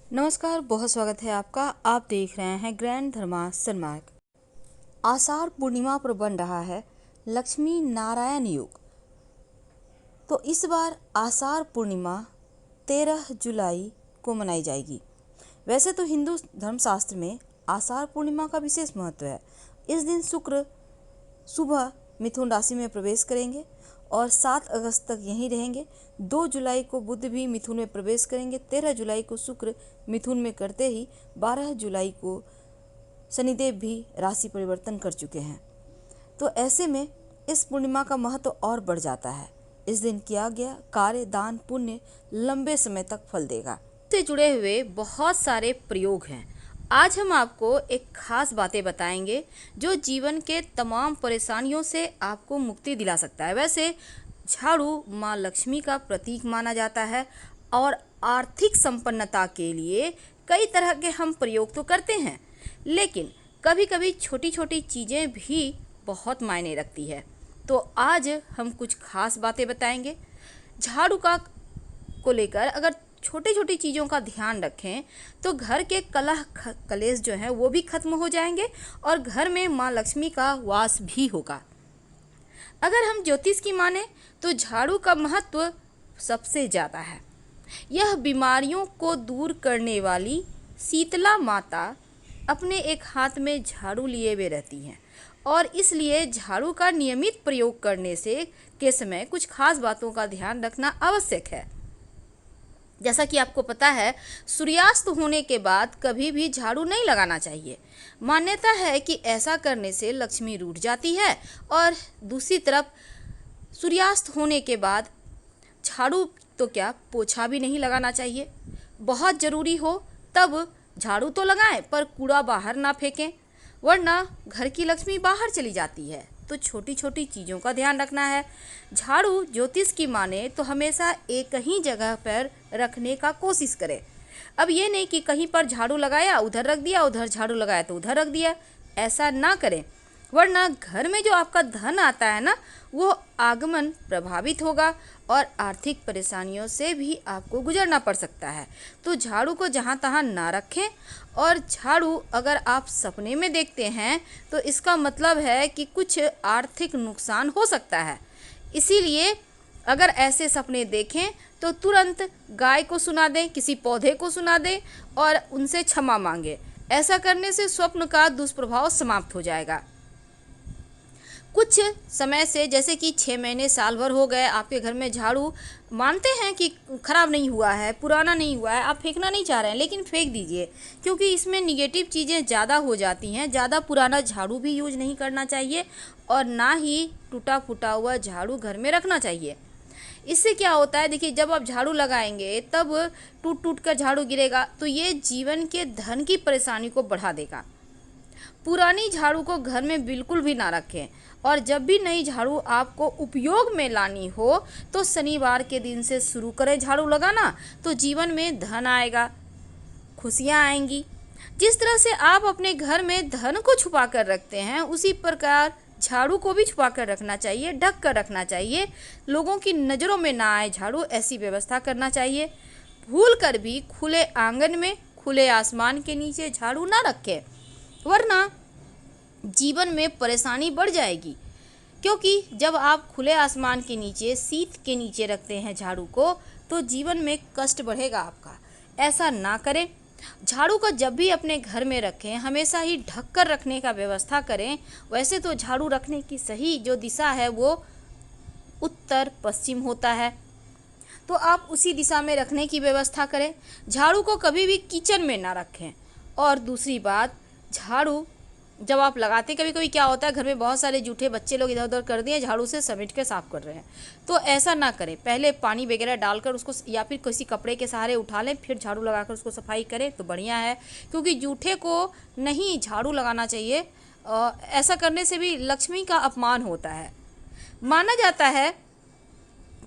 नमस्कार, बहुत स्वागत है आपका। आप देख रहे हैं ग्रैंड धर्मा सन्मार्ग। आषाढ़ पूर्णिमा पर बन रहा है लक्ष्मी नारायण योग। तो इस बार आषाढ़ पूर्णिमा 13 जुलाई को मनाई जाएगी। वैसे तो हिंदू धर्मशास्त्र में आषाढ़ पूर्णिमा का विशेष महत्व है। इस दिन शुक्र सुबह मिथुन राशि में प्रवेश करेंगे और 7 अगस्त तक यहीं रहेंगे। 2 जुलाई को बुध भी मिथुन में प्रवेश करेंगे। 13 जुलाई को शुक्र मिथुन में करते ही 12 जुलाई को शनिदेव भी राशि परिवर्तन कर चुके हैं। तो ऐसे में इस पूर्णिमा का महत्व और बढ़ जाता है। इस दिन किया गया कार्य दान पुण्य लंबे समय तक फल देगा। से जुड़े हुए बहुत सारे प्रयोग हैं। आज हम आपको एक खास बातें बताएंगे जो जीवन के तमाम परेशानियों से आपको मुक्ति दिला सकता है। वैसे झाड़ू माँ लक्ष्मी का प्रतीक माना जाता है और आर्थिक संपन्नता के लिए कई तरह के हम प्रयोग तो करते हैं, लेकिन कभी कभी छोटी छोटी चीज़ें भी बहुत मायने रखती है। तो आज हम कुछ खास बातें बताएंगे झाड़ू को लेकर। अगर छोटी छोटी चीज़ों का ध्यान रखें तो घर के कलह कलेश जो है वो भी खत्म हो जाएंगे और घर में माँ लक्ष्मी का वास भी होगा। अगर हम ज्योतिष की माने तो झाड़ू का महत्व सबसे ज़्यादा है। यह बीमारियों को दूर करने वाली शीतला माता अपने एक हाथ में झाड़ू लिए हुए रहती हैं और इसलिए झाड़ू का नियमित प्रयोग करने के समय कुछ खास बातों का ध्यान रखना आवश्यक है। जैसा कि आपको पता है, सूर्यास्त होने के बाद कभी भी झाड़ू नहीं लगाना चाहिए। मान्यता है कि ऐसा करने से लक्ष्मी रूठ जाती है और दूसरी तरफ सूर्यास्त होने के बाद झाड़ू तो क्या पोछा भी नहीं लगाना चाहिए। बहुत ज़रूरी हो तब झाड़ू तो लगाएं पर कूड़ा बाहर ना फेंकें, वरना घर की लक्ष्मी बाहर चली जाती है। तो छोटी छोटी चीज़ों का ध्यान रखना है। झाड़ू ज्योतिष की माने तो हमेशा एक ही जगह पर रखने का कोशिश करें। अब ये नहीं कि कहीं पर झाड़ू लगाया उधर रख दिया, उधर झाड़ू लगाया तो उधर रख दिया। ऐसा ना करें, वरना घर में जो आपका धन आता है ना, वो आगमन प्रभावित होगा और आर्थिक परेशानियों से भी आपको गुजरना पड़ सकता है। तो झाड़ू को जहाँ तहाँ ना रखें। और झाड़ू अगर आप सपने में देखते हैं तो इसका मतलब है कि कुछ आर्थिक नुकसान हो सकता है। इसीलिए अगर ऐसे सपने देखें तो तुरंत गाय को सुना दें, किसी पौधे को सुना दें और उनसे क्षमा मांगे। ऐसा करने से स्वप्न का दुष्प्रभाव समाप्त हो जाएगा। कुछ समय से जैसे कि 6 महीने साल भर हो गए आपके घर में झाड़ू मानते हैं कि ख़राब नहीं हुआ है, पुराना नहीं हुआ है, आप फेंकना नहीं चाह रहे हैं, लेकिन फेंक दीजिए क्योंकि इसमें निगेटिव चीज़ें ज़्यादा हो जाती हैं। ज़्यादा पुराना झाड़ू भी यूज नहीं करना चाहिए और ना ही टूटा फूटा हुआ झाड़ू घर में रखना चाहिए। इससे क्या होता है, देखिए, जब आप झाड़ू लगाएंगे तब टूट टूट कर झाड़ू गिरेगा तो ये जीवन के धन की परेशानी को बढ़ा देगा। पुरानी झाड़ू को घर में बिल्कुल भी ना रखें और जब भी नई झाड़ू आपको उपयोग में लानी हो तो शनिवार के दिन से शुरू करें झाड़ू लगाना। तो जीवन में धन आएगा, खुशियाँ आएंगी। जिस तरह से आप अपने घर में धन को छुपा कर रखते हैं, उसी प्रकार झाड़ू को भी छुपा कर रखना चाहिए, ढक कर रखना चाहिए। लोगों की नज़रों में ना आए झाड़ू, ऐसी व्यवस्था करना चाहिए। भूल कर भी खुले आंगन में, खुले आसमान के नीचे झाड़ू ना रखें, वरना जीवन में परेशानी बढ़ जाएगी। क्योंकि जब आप खुले आसमान के नीचे, शीत के नीचे रखते हैं झाड़ू को, तो जीवन में कष्ट बढ़ेगा आपका। ऐसा ना करें। झाड़ू को जब भी अपने घर में रखें हमेशा ही ढक कर रखने का व्यवस्था करें। वैसे तो झाड़ू रखने की सही जो दिशा है वो उत्तर पश्चिम होता है, तो आप उसी दिशा में रखने की व्यवस्था करें। झाड़ू को कभी भी किचन में ना रखें। और दूसरी बात, झाड़ू जब आप लगाते, कभी कभी क्या होता है, घर में बहुत सारे जूठे बच्चे लोग इधर उधर कर दिए, झाड़ू से समेट के साफ कर रहे हैं, तो ऐसा ना करें। पहले पानी वगैरह डालकर उसको या फिर किसी कपड़े के सहारे उठा लें, फिर झाड़ू लगाकर उसको सफाई करें तो बढ़िया है। क्योंकि जूठे को नहीं झाड़ू लगाना चाहिए। ऐसा करने से भी लक्ष्मी का अपमान होता है। माना जाता है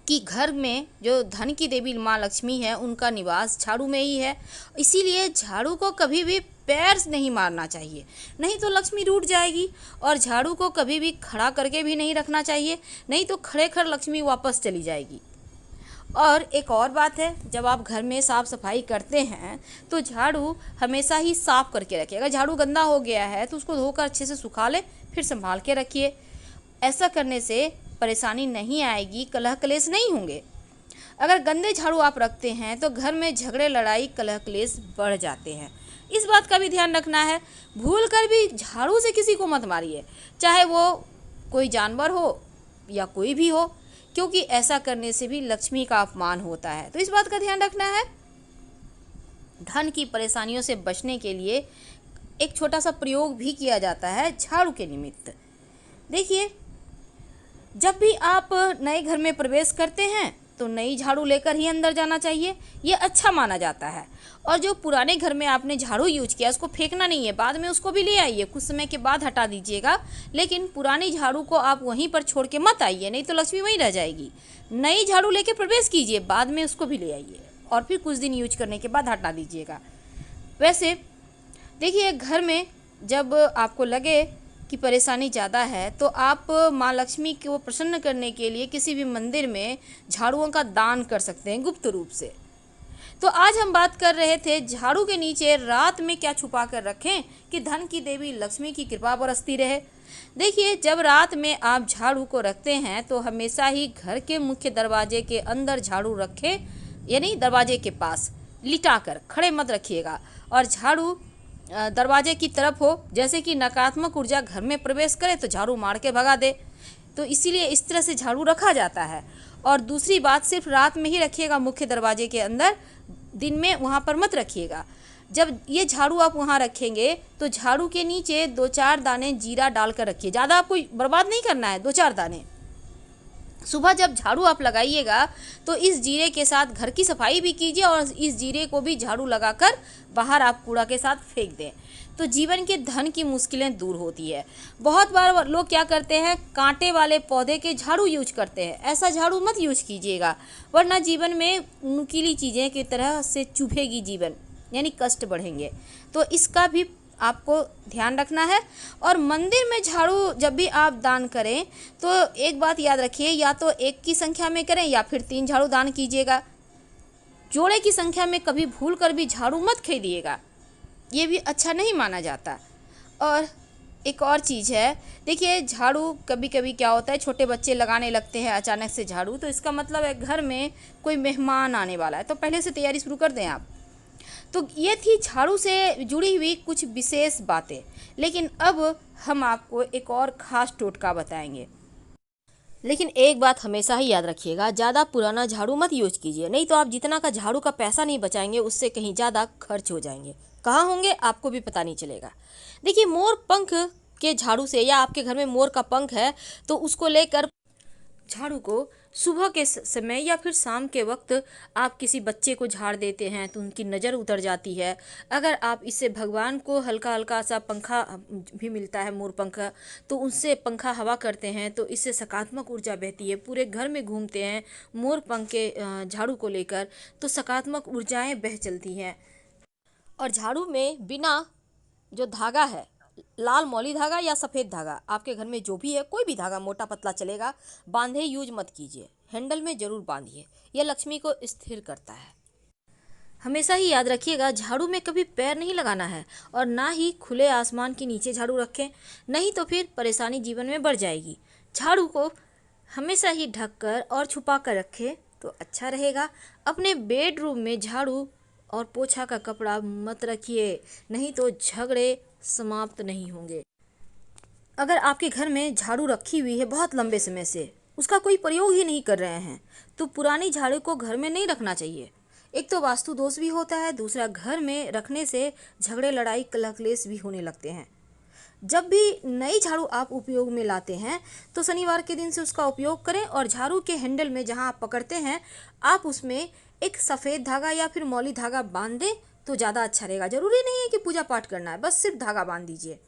कि घर में जो धन की देवी माँ लक्ष्मी है उनका निवास झाड़ू में ही है। इसीलिए झाड़ू को कभी भी पैर से नहीं मारना चाहिए, नहीं तो लक्ष्मी रूठ जाएगी। और झाड़ू को कभी भी खड़ा करके भी नहीं रखना चाहिए, नहीं तो खड़े खड़ लक्ष्मी वापस चली जाएगी। और एक और बात है, जब आप घर में साफ़ सफाई करते हैं तो झाड़ू हमेशा ही साफ़ करके रखिए। अगर झाड़ू गंदा हो गया है तो उसको धोकर अच्छे से सुखा लें, फिर संभाल के रखिए। ऐसा करने से परेशानी नहीं आएगी, कलह कलेश नहीं होंगे। अगर गंदे झाड़ू आप रखते हैं तो घर में झगड़े लड़ाई कलह क्लेश बढ़ जाते हैं। इस बात का भी ध्यान रखना है। भूल कर भी झाड़ू से किसी को मत मारिए, चाहे वो कोई जानवर हो या कोई भी हो, क्योंकि ऐसा करने से भी लक्ष्मी का अपमान होता है। तो इस बात का ध्यान रखना है। धन की परेशानियों से बचने के लिए एक छोटा सा प्रयोग भी किया जाता है झाड़ू के निमित्त। देखिए, जब भी आप नए घर में प्रवेश करते हैं तो नई झाड़ू लेकर ही अंदर जाना चाहिए, ये अच्छा माना जाता है। और जो पुराने घर में आपने झाड़ू यूज किया उसको फेंकना नहीं है, बाद में उसको भी ले आइए, कुछ समय के बाद हटा दीजिएगा, लेकिन पुरानी झाड़ू को आप वहीं पर छोड़ के मत आइए, नहीं तो लक्ष्मी वहीं रह जाएगी। नई झाड़ू लेके प्रवेश कीजिए, बाद में उसको भी ले आइए और फिर कुछ दिन यूज करने के बाद हटा दीजिएगा। वैसे देखिए, घर में जब आपको लगे कि परेशानी ज़्यादा है तो आप माँ लक्ष्मी को प्रसन्न करने के लिए किसी भी मंदिर में झाड़ुओं का दान कर सकते हैं गुप्त रूप से। तो आज हम बात कर रहे थे झाड़ू के नीचे रात में क्या छुपा कर रखें कि धन की देवी लक्ष्मी की कृपा बरसती रहे। देखिए, जब रात में आप झाड़ू को रखते हैं तो हमेशा ही घर के मुख्य दरवाजे के अंदर झाड़ू रखें, यानी दरवाजे के पास लिटा कर, खड़े मत रखिएगा। और झाड़ू दरवाजे की तरफ हो, जैसे कि नकारात्मक ऊर्जा घर में प्रवेश करे तो झाड़ू मार के भगा दे। तो इसीलिए इस तरह से झाड़ू रखा जाता है। और दूसरी बात, सिर्फ रात में ही रखिएगा मुख्य दरवाजे के अंदर, दिन में वहाँ पर मत रखिएगा। जब ये झाड़ू आप वहाँ रखेंगे तो झाड़ू के नीचे 2-4 दाने जीरा डालकर रखिए। ज़्यादा आपको बर्बाद नहीं करना है, 2-4 दाने। सुबह जब झाड़ू आप लगाइएगा तो इस जीरे के साथ घर की सफाई भी कीजिए और इस जीरे को भी झाड़ू लगाकर बाहर आप कूड़ा के साथ फेंक दें, तो जीवन के धन की मुश्किलें दूर होती है। बहुत बार लोग क्या करते हैं, कांटे वाले पौधे के झाड़ू यूज करते हैं। ऐसा झाड़ू मत यूज कीजिएगा, वरना जीवन में नुकीली चीज़ें की तरह से चुभेगी जीवन, यानी कष्ट बढ़ेंगे। तो इसका भी आपको ध्यान रखना है। और मंदिर में झाड़ू जब भी आप दान करें तो एक बात याद रखिए, या तो 1 की संख्या में करें या फिर 3 झाड़ू दान कीजिएगा। जोड़े की संख्या में कभी भूल कर भी झाड़ू मत खरीदिएगा, ये भी अच्छा नहीं माना जाता। और एक और चीज़ है, देखिए, झाड़ू कभी कभी क्या होता है, छोटे बच्चे लगाने लगते हैं अचानक से झाड़ू, तो इसका मतलब है घर में कोई मेहमान आने वाला है, तो पहले से तैयारी शुरू कर दें आप। तो ये थी झाड़ू से जुड़ी हुई कुछ विशेष बातें, लेकिन अब हम आपको एक और ख़ास टोटका बताएंगे। लेकिन एक बात हमेशा ही याद रखिएगा, ज़्यादा पुराना झाड़ू मत यूज कीजिए, नहीं तो आप जितना का झाड़ू का पैसा नहीं बचाएंगे उससे कहीं ज़्यादा खर्च हो जाएंगे। कहाँ होंगे आपको भी पता नहीं चलेगा। देखिए, मोर पंख के झाड़ू से, या आपके घर में मोर का पंख है तो उसको लेकर झाड़ू को सुबह के समय या फिर शाम के वक्त आप किसी बच्चे को झाड़ देते हैं तो उनकी नज़र उतर जाती है। अगर आप इससे भगवान को हल्का हल्का सा पंखा भी मिलता है मोर पंखा, तो उससे पंखा हवा करते हैं तो इससे सकारात्मक ऊर्जा बहती है। पूरे घर में घूमते हैं मोर पंख के झाड़ू को लेकर तो सकारात्मक ऊर्जाएं बह चलती हैं। और झाड़ू में बिना जो धागा है, लाल मौली धागा या सफ़ेद धागा, आपके घर में जो भी है, कोई भी धागा मोटा पतला चलेगा, बांधे यूज मत कीजिए, हैंडल में ज़रूर बांधिए, यह लक्ष्मी को स्थिर करता है। हमेशा ही याद रखिएगा, झाड़ू में कभी पैर नहीं लगाना है और ना ही खुले आसमान के नीचे झाड़ू रखें, नहीं तो फिर परेशानी जीवन में बढ़ जाएगी। झाड़ू को हमेशा ही ढक कर और छुपा कर रखें तो अच्छा रहेगा। अपने बेडरूम में झाड़ू और पोछा का कपड़ा मत रखिए, नहीं तो झगड़े समाप्त नहीं होंगे। अगर आपके घर में झाड़ू रखी हुई है बहुत लंबे समय से, उसका कोई प्रयोग ही नहीं कर रहे हैं, तो पुरानी झाड़ू को घर में नहीं रखना चाहिए। एक तो वास्तु दोष भी होता है, दूसरा घर में रखने से झगड़े लड़ाई कलह क्लेश भी होने लगते हैं। जब भी नई झाड़ू आप उपयोग में लाते हैं तो शनिवार के दिन से उसका उपयोग करें और झाड़ू के हैंडल में जहां आप पकड़ते हैं आप उसमें एक सफ़ेद धागा या फिर मौली धागा बांध दें तो ज़्यादा अच्छा रहेगा। ज़रूरी नहीं है कि पूजा पाठ करना है, बस सिर्फ धागा बांध दीजिए।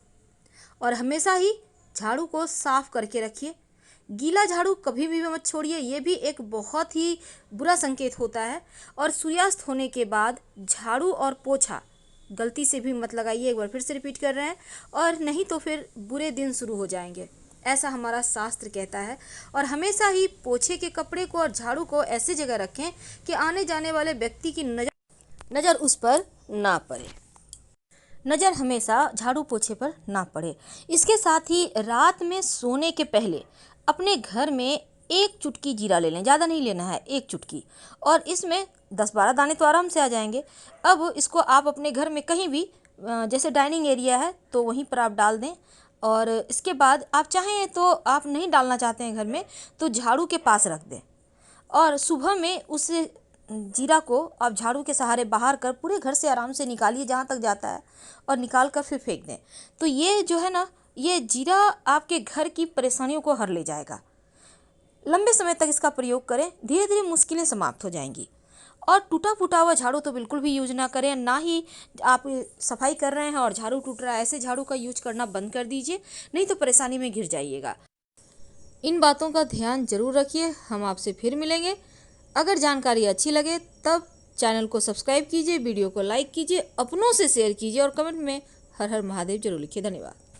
और हमेशा ही झाड़ू को साफ करके रखिए, गीला झाड़ू कभी भी मत छोड़िए, ये भी एक बहुत ही बुरा संकेत होता है। और सूर्यास्त होने के बाद झाड़ू और पोछा गलती से भी मत लगाइए, एक बार फिर से रिपीट कर रहे हैं, और नहीं तो फिर बुरे दिन शुरू हो जाएंगे। ऐसा हमारा शास्त्र कहता है। और हमेशा ही पोछे के कपड़े को और झाड़ू को ऐसी जगह रखें कि आने जाने वाले व्यक्ति की नज़र उस पर ना पड़े। नज़र हमेशा झाड़ू पोछे पर ना पड़े। इसके साथ ही रात में सोने के पहले अपने घर में 1 चुटकी जीरा ले लें, ज़्यादा नहीं लेना है, 1 चुटकी, और इसमें 10-12 दाने तो आराम से आ जाएंगे। अब इसको आप अपने घर में कहीं भी, जैसे डाइनिंग एरिया है तो वहीं पर आप डाल दें। और इसके बाद आप चाहें तो, आप नहीं डालना चाहते हैं घर में, तो झाड़ू के पास रख दें और सुबह में उस जीरा को आप झाड़ू के सहारे बाहर कर पूरे घर से आराम से निकालिए जहाँ तक जाता है, और निकाल कर फिर फेंक दें। तो ये जो है ना, ये जीरा आपके घर की परेशानियों को हर ले जाएगा। लंबे समय तक इसका प्रयोग करें, धीरे धीरे मुश्किलें समाप्त हो जाएंगी। और टूटा फूटा हुआ झाड़ू तो बिल्कुल भी यूज ना करें, ना ही आप सफाई कर रहे हैं और झाड़ू टूट रहा है, ऐसे झाड़ू का यूज करना बंद कर दीजिए, नहीं तो परेशानी में घिर जाइएगा। इन बातों का ध्यान जरूर रखिए। हम आपसे फिर मिलेंगे। अगर जानकारी अच्छी लगे तब चैनल को सब्सक्राइब कीजिए, वीडियो को लाइक कीजिए, अपनों से शेयर कीजिए और कमेंट में हर हर महादेव जरूर लिखिए। धन्यवाद।